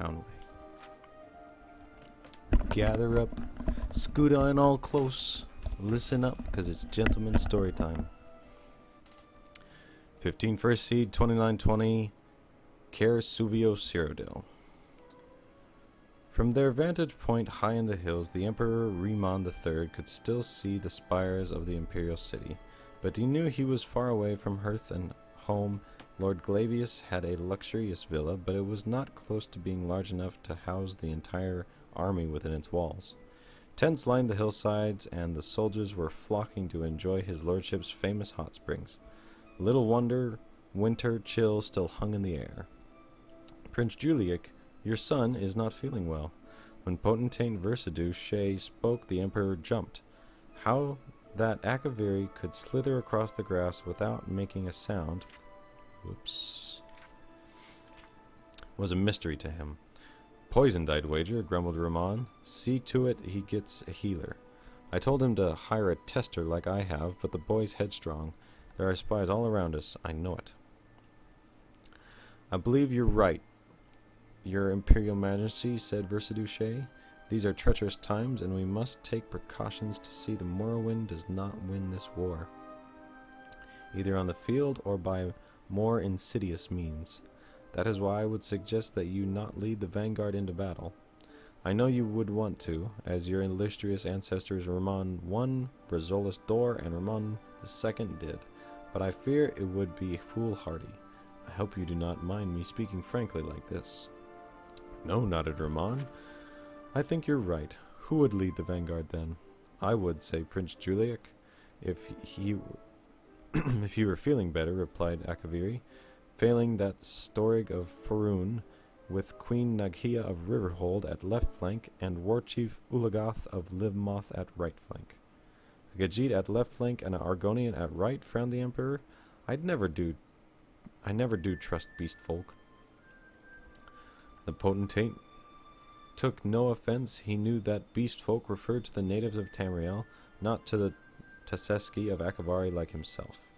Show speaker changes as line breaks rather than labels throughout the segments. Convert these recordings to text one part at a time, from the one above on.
Townway. Gather up, scoot on all close, listen up, because it's gentleman's story time. 15 first seed, 2920, Cair Suvio Cyrodiil. From their vantage point high in the hills, the Emperor Riemann III could still see the spires of the imperial city, but he knew he was far away from hearth and home. Lord Glavius had a luxurious villa, but it was not close to being large enough to house the entire army within its walls. Tents lined the hillsides, and the soldiers were flocking to enjoy his lordship's famous hot springs. Little wonder, winter chill still hung in the air. Prince Juliac, your son is not feeling well. When potentate Versidu Shay spoke, the emperor jumped. How that Akaviri could slither across the grass without making a sound was a mystery to him. Poisoned, I'd wager, grumbled Ramon. See to it he gets a healer. I told him to hire a tester like I have, but the boy's headstrong. There are spies all around us, I know it. I believe you're right, Your Imperial Majesty, said Versidu Shay. These are treacherous times, and we must take precautions to see the Morrowind does not win this war, either on the field or by more insidious means. That is why I would suggest that you not lead the vanguard into battle. I know you would want to, as your illustrious ancestors Ramon I, Brazolus Dor, and Ramon II did, but I fear it would be foolhardy. I hope you do not mind me speaking frankly like this. No, nodded Ramon. I think you're right. Who would lead the vanguard then? I would, say Prince Juliac. If he were feeling better, replied Akaviri. Failing that Storig of Faerun, with Queen Naghia of Riverhold at left flank, and War Chief Ulagath of Livmoth at right flank. A Gajit at left flank and an Argonian at right, frowned the Emperor. I never do trust beast folk. The potentate took no offense. He knew that beast folk referred to the natives of Tamriel, not to the Taseski of Akavari like himself.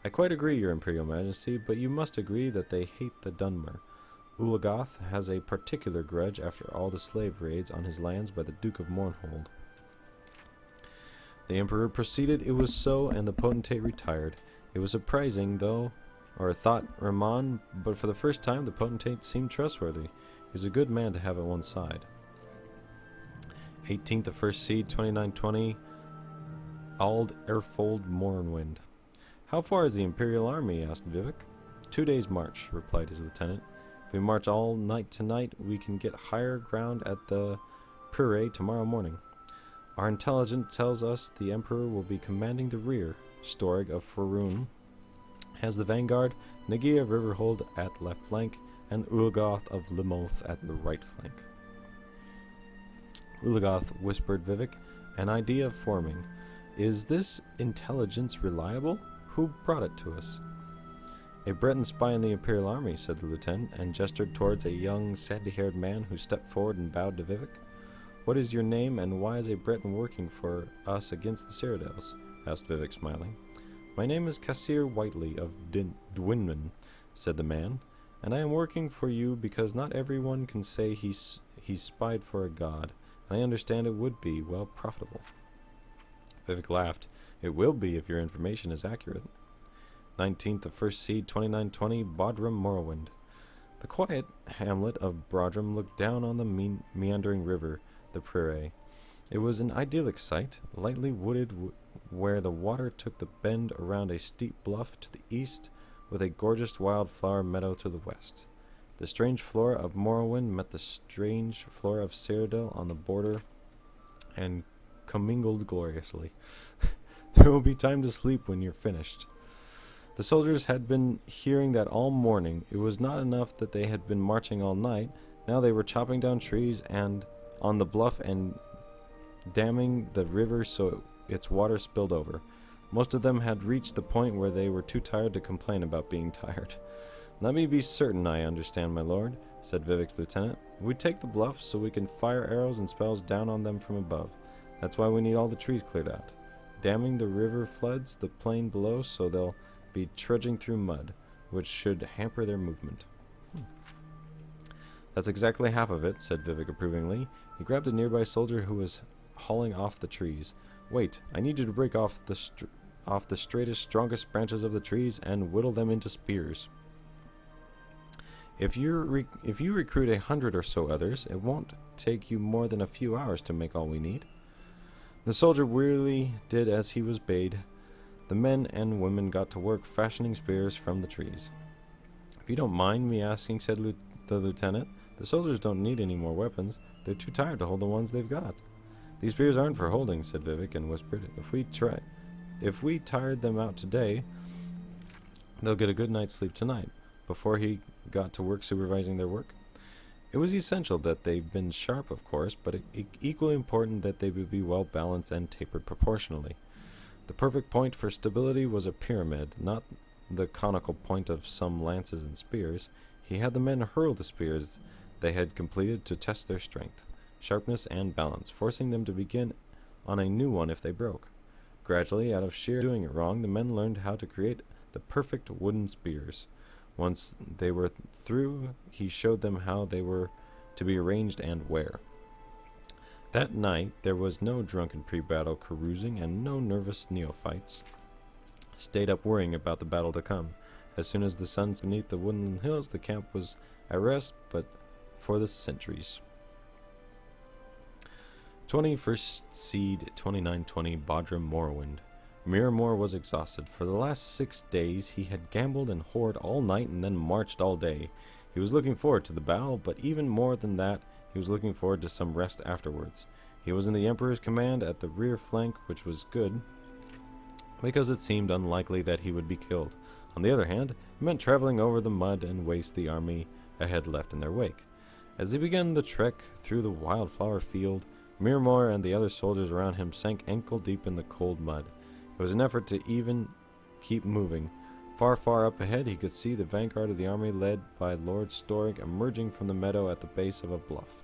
I quite agree, Your Imperial Majesty, but you must agree that they hate the Dunmer. Ulagath has a particular grudge after all the slave raids on his lands by the Duke of Mournhold. The Emperor proceeded it was so, and the potentate retired. It was surprising, though, or thought Ramon, but for the first time the potentate seemed trustworthy. He was a good man to have at one's side. 18th of First Seed, 2920, Ald Erfold Mornwind. How far is the Imperial Army? Asked Vivek. 2 days' march, replied his lieutenant. If we march all night tonight, we can get higher ground at the Puree tomorrow morning. Our intelligence tells us the Emperor will be commanding the rear. Storig of Faerun has the vanguard, Naghia of Riverhold at left flank, and Ulagath of Livmoth at the right flank. Ulagath, whispered Vivek, an idea forming. Is this intelligence reliable? Who brought it to us? A Breton spy in the Imperial Army, said the lieutenant, and gestured towards a young, sandy-haired man who stepped forward and bowed to Vivek. What is your name, and why is a Breton working for us against the Cyrodiils? Asked Vivek, smiling. My name is Cassir Whiteley of Dwinman, said the man, and I am working for you because not everyone can say he's spied for a god, and I understand it would be, well, profitable. Vivek laughed. It will be if your information is accurate. 19th of First Seed, 2920, Bodrum Morrowind. The quiet hamlet of Bodrum looked down on the meandering river, the Prairie. It was an idyllic sight, lightly wooded where the water took the bend around a steep bluff to the east, with a gorgeous wildflower meadow to the west. The strange flora of Morrowind met the strange flora of Cyrodiil on the border, and commingled gloriously. There will be time to sleep when you're finished. The soldiers had been hearing that all morning. It was not enough that they had been marching all night. Now they were chopping down trees and on the bluff and damming the river so its water spilled over. Most of them had reached the point where they were too tired to complain about being tired. Let me be certain I understand, my lord, said Vivek's lieutenant. We take the bluff so we can fire arrows and spells down on them from above. That's why we need all the trees cleared out. Damming the river floods the plain below so they'll be trudging through mud, which should hamper their movement. That's exactly half of it, said Vivek approvingly. He grabbed a nearby soldier who was hauling off the trees. Wait, I need you to break off the straightest, strongest branches of the trees and whittle them into spears. If you recruit 100 or so others, it won't take you more than a few hours to make all we need. The soldier wearily did as he was bade. The men and women got to work fashioning spears from the trees. If you don't mind me asking, said the lieutenant, the soldiers don't need any more weapons. They're too tired to hold the ones they've got. These spears aren't for holding, said Vivek, and whispered. If we tired them out today, they'll get a good night's sleep tonight. Before he got to work supervising their work, it was essential that they've been sharp, of course, but equally important that they would be well balanced and tapered proportionally. The perfect point for stability was a pyramid, not the conical point of some lances and spears. He had the men hurl the spears they had completed to test their strength, sharpness, and balance, forcing them to begin on a new one if they broke. Gradually, out of sheer doing it wrong, the men learned how to create the perfect wooden spears. Once they were through, he showed them how they were to be arranged and where. That night, there was no drunken pre-battle carousing and no nervous neophytes stayed up worrying about the battle to come. As soon as the sun was beneath the woodland hills, the camp was at rest, but for the centuries. 21st Seed 2920 Bodrum Morrowind. Miramor was exhausted. For the last 6 days he had gambled and whored all night and then marched all day. He was looking forward to the battle, but even more than that, he was looking forward to some rest afterwards. He was in the Emperor's command at the rear flank, which was good, because it seemed unlikely that he would be killed. On the other hand, it meant traveling over the mud and waste the army ahead left in their wake. As they began the trek through the wildflower field, Miramor and the other soldiers around him sank ankle-deep in the cold mud. It was an effort to even keep moving. Far, far up ahead, he could see the vanguard of the army led by Lord Storig emerging from the meadow at the base of a bluff.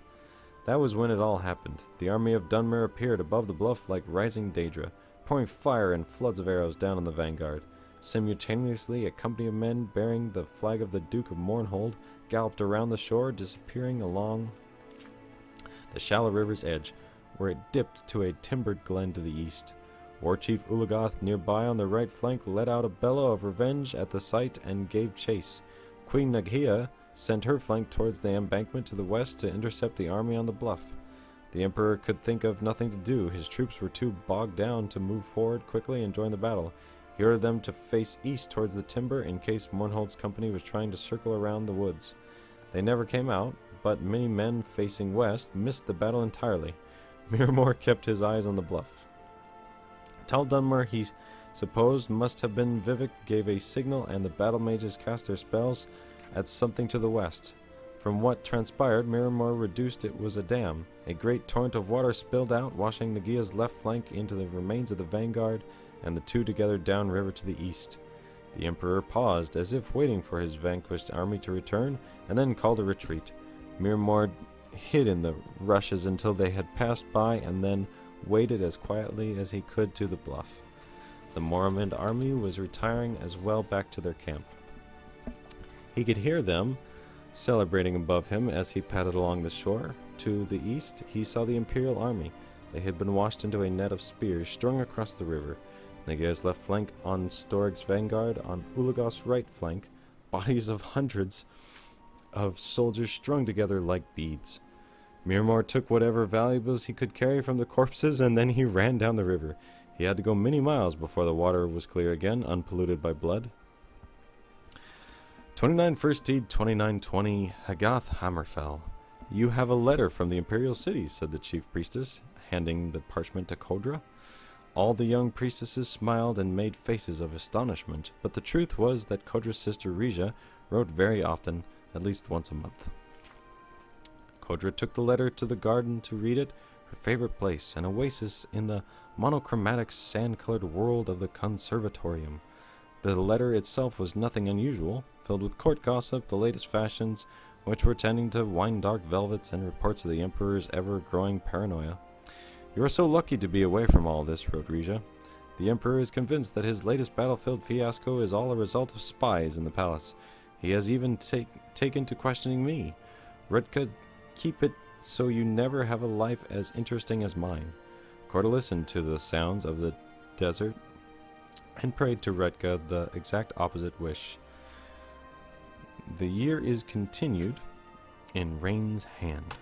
That was when it all happened. The army of Dunmer appeared above the bluff like rising Daedra, pouring fire and floods of arrows down on the vanguard. Simultaneously, a company of men bearing the flag of the Duke of Mournhold galloped around the shore, disappearing along the shallow river's edge, where it dipped to a timbered glen to the east. War Chief Ulagoth, nearby on the right flank, let out a bellow of revenge at the sight and gave chase. Queen Naghia sent her flank towards the embankment to the west to intercept the army on the bluff. The Emperor could think of nothing to do. His troops were too bogged down to move forward quickly and join the battle. He ordered them to face east towards the timber in case Mournhold's company was trying to circle around the woods. They never came out, but many men facing west missed the battle entirely. Miramor kept his eyes on the bluff. Tal Dunmer, he supposed, must have been Vivek, gave a signal, and the battle mages cast their spells at something to the west. From what transpired, Miramor reduced it was a dam. A great torrent of water spilled out, washing Naghia's left flank into the remains of the vanguard, and the two together downriver to the east. The Emperor paused, as if waiting for his vanquished army to return, and then called a retreat. Miramor hid in the rushes until they had passed by, and then waded as quietly as he could to the bluff. The Morrowind army was retiring as well back to their camp. He could hear them celebrating above him as he padded along the shore. To the east, he saw the Imperial army. They had been washed into a net of spears strung across the river. Naghia's left flank on Storig's vanguard, on Ulagoth's right flank, bodies of hundreds of soldiers strung together like beads. Miramor took whatever valuables he could carry from the corpses, and then he ran down the river. He had to go many miles before the water was clear again, unpolluted by blood. 29 First Deed 2920 Hagath Hammerfell. You have a letter from the Imperial City, said the chief priestess, handing the parchment to Kodra. All the young priestesses smiled and made faces of astonishment, but the truth was that Kodra's sister Rija wrote very often, at least once a month. Kodra took the letter to the garden to read it, her favorite place, an oasis in the monochromatic sand-colored world of the conservatorium. The letter itself was nothing unusual, filled with court gossip, the latest fashions, which were tending to wine-dark velvets, and reports of the Emperor's ever-growing paranoia. You are so lucky to be away from all this, wrote Rija. The Emperor is convinced that his latest battlefield fiasco is all a result of spies in the palace. He has even taken to questioning me. Redka, keep it so you never have a life as interesting as mine. Korda listened to the sounds of the desert and prayed to Redka the exact opposite wish. The year is continued in Rain's hand.